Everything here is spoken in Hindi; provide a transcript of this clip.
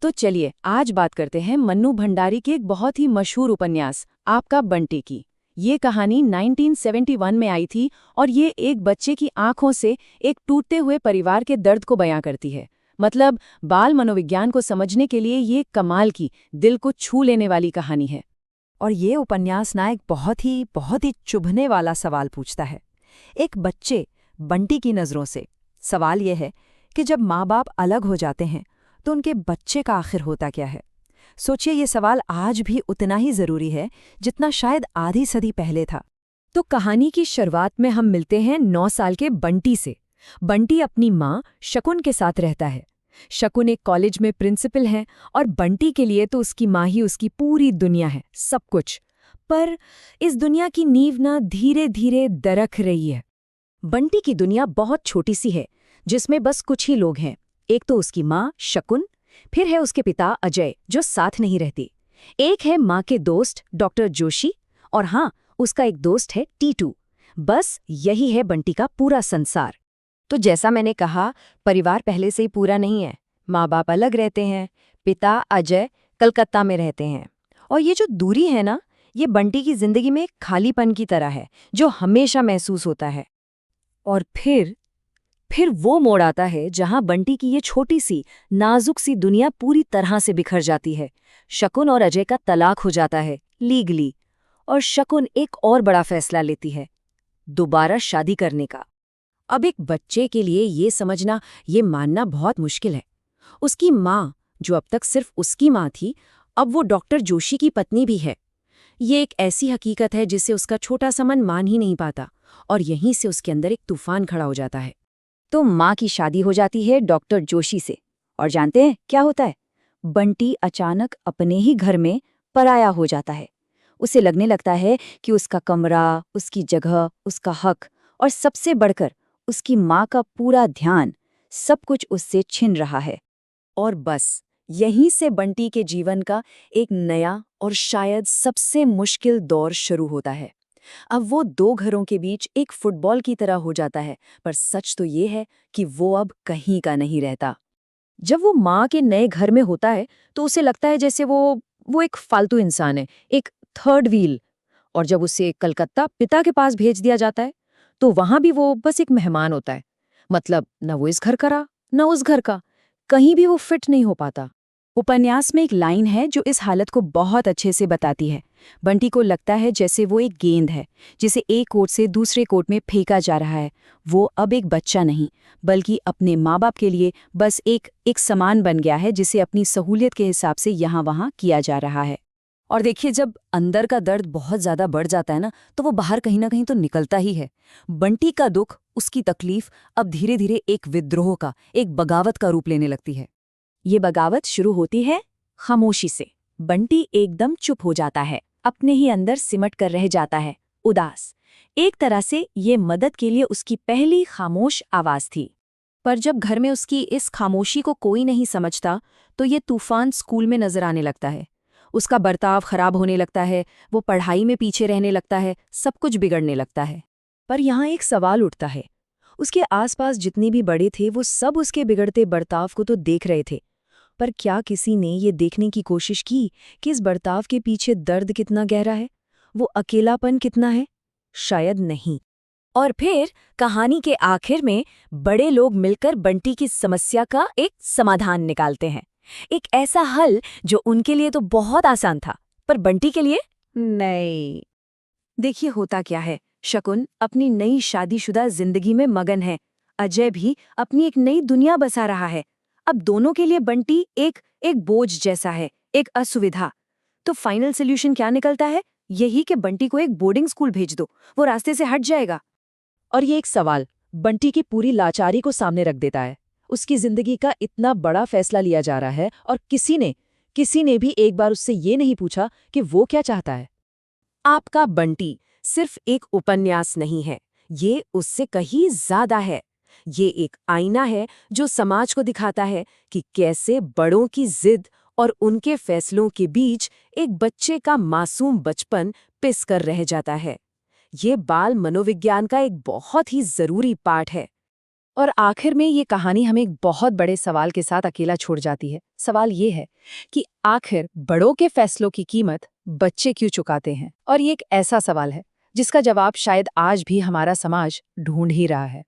तो चलिए आज बात करते हैं मन्नू भंडारी के एक बहुत ही मशहूर उपन्यास आपका बंटी की। ये कहानी 1971 में आई थी और ये एक बच्चे की आंखों से एक टूटते हुए परिवार के दर्द को बयां करती है। मतलब बाल मनोविज्ञान को समझने के लिए ये कमाल की, दिल को छू लेने वाली कहानी है। और ये उपन्यास ना एक बहुत ही चुभने वाला सवाल पूछता है, एक बच्चे बंटी की नज़रों से। सवाल यह है कि जब माँ बाप अलग हो जाते हैं तो उनके बच्चे का आखिर होता क्या है। सोचिए, ये सवाल आज भी उतना ही ज़रूरी है जितना शायद आधी सदी पहले था। तो कहानी की शुरुआत में हम मिलते हैं 9 साल के बंटी से। बंटी अपनी माँ शकुन के साथ रहता है। शकुन एक कॉलेज में प्रिंसिपल हैं और बंटी के लिए तो उसकी माँ ही उसकी पूरी दुनिया है, सब कुछ। पर इस दुनिया की नींव ना धीरे धीरे दरक रही है। बंटी की दुनिया बहुत छोटी सी है, जिसमें बस कुछ ही लोग हैं। एक तो उसकी माँ शकुन, फिर है उसके पिता अजय जो साथ नहीं रहती, एक है माँ के दोस्त डॉक्टर जोशी, और हाँ, उसका एक दोस्त है टीटू। बस यही है बंटी का पूरा संसार। तो जैसा मैंने कहा, परिवार पहले से ही पूरा नहीं है। माँ बाप अलग रहते हैं, पिता अजय कलकत्ता में रहते हैं। और ये जो दूरी है ना, ये बंटी की जिंदगी में एक खालीपन की तरह है जो हमेशा महसूस होता है। और फिर वो मोड़ आता है जहां बंटी की ये छोटी सी नाजुक सी दुनिया पूरी तरह से बिखर जाती है। शकुन और अजय का तलाक हो जाता है लीगली, और शकुन एक और बड़ा फैसला लेती है, दोबारा शादी करने का। अब एक बच्चे के लिए ये समझना, ये मानना बहुत मुश्किल है। उसकी माँ, जो अब तक सिर्फ उसकी माँ थी, अब वो डॉक्टर जोशी की पत्नी भी है। ये एक ऐसी हकीकत है जिसे उसका छोटा सा मन मान ही नहीं पाता, और यहीं से उसके अंदर एक तूफान खड़ा हो जाता है। तो माँ की शादी हो जाती है डॉक्टर जोशी से, और जानते हैं क्या होता है? बंटी अचानक अपने ही घर में पराया हो जाता है। उसे लगने लगता है कि उसका कमरा, उसकी जगह, उसका हक, और सबसे बढ़कर उसकी माँ का पूरा ध्यान, सब कुछ उससे छिन रहा है। और बस यहीं से बंटी के जीवन का एक नया और शायद सबसे मुश्किल दौर शुरू होता है। अब वो दो घरों के बीच एक फुटबॉल की तरह हो जाता है, पर सच तो ये है कि वो अब कहीं का नहीं रहता। जब वो माँ के नए घर में होता है तो उसे लगता है जैसे वो एक फालतू इंसान है, एक थर्ड व्हील। और जब उसे कलकत्ता पिता के पास भेज दिया जाता है तो वहां भी वो बस एक मेहमान होता है। मतलब न वो इस घर का रहा, न उस घर का, कहीं भी वो फिट नहीं हो पाता। उपन्यास में एक लाइन है जो इस हालत को बहुत अच्छे से बताती है। बंटी को लगता है जैसे वो एक गेंद है जिसे एक कोर्ट से दूसरे कोर्ट में फेंका जा रहा है। वो अब एक बच्चा नहीं, बल्कि अपने माँ बाप के लिए बस एक सामान बन गया है जिसे अपनी सहूलियत के हिसाब से यहाँ वहाँ किया जा रहा है। और देखिए, जब अंदर का दर्द बहुत ज्यादा बढ़ जाता है ना, तो वो बाहर कहीं ना कहीं तो निकलता ही है। बंटी का दुख, उसकी तकलीफ अब धीरे धीरे एक विद्रोह का, एक बगावत का रूप लेने लगती है। ये बगावत शुरू होती है खामोशी से। बंटी एकदम चुप हो जाता है, अपने ही अंदर सिमट कर रह जाता है, उदास। एक तरह से ये मदद के लिए उसकी पहली खामोश आवाज थी। पर जब घर में उसकी इस खामोशी को कोई नहीं समझता तो ये तूफान स्कूल में नजर आने लगता है। उसका बर्ताव खराब होने लगता है, वो पढ़ाई में पीछे रहने लगता है, सब कुछ बिगड़ने लगता है। पर यहाँ एक सवाल उठता है, उसके आसपास जितने भी बड़े थे वो सब उसके बिगड़ते बर्ताव को तो देख रहे थे, पर क्या किसी ने ये देखने की कोशिश की कि इस बर्ताव के पीछे दर्द कितना गहरा है, वो अकेलापन कितना है? शायद नहीं। और फिर कहानी के आखिर में बड़े लोग मिलकर बंटी की समस्या का एक समाधान निकालते हैं। एक ऐसा हल जो उनके लिए तो बहुत आसान था, पर बंटी के लिए नहीं। देखिए होता क्या है, शकुन अपनी नई शादीशुदा जिंदगी में मगन है, अजय भी अपनी एक नई दुनिया बसा रहा है। अब दोनों के लिए बंटी एक बोझ जैसा है, एक असुविधा। तो फाइनल सोल्यूशन क्या निकलता है? यही कि बंटी को एक बोर्डिंग स्कूल भेज दो, वो रास्ते से हट जाएगा। और ये एक सवाल बंटी की पूरी लाचारी को सामने रख देता है। उसकी जिंदगी का इतना बड़ा फैसला लिया जा रहा है और किसी ने भी एक बार उससे ये नहीं पूछा कि वो क्या चाहता है। आपका बंटी सिर्फ एक उपन्यास नहीं है, ये उससे कहीं ज्यादा है। ये एक आईना है जो समाज को दिखाता है कि कैसे बड़ों की जिद और उनके फैसलों के बीच एक बच्चे का मासूम बचपन पिस कर रह जाता है। ये बाल मनोविज्ञान का एक बहुत ही जरूरी पाठ है। और आखिर में ये कहानी हमें एक बहुत बड़े सवाल के साथ अकेला छोड़ जाती है। सवाल ये है कि आखिर बड़ों के फैसलों की कीमत बच्चे क्यों चुकाते हैं? और ये एक ऐसा सवाल है जिसका जवाब शायद आज भी हमारा समाज ढूंढ ही रहा है।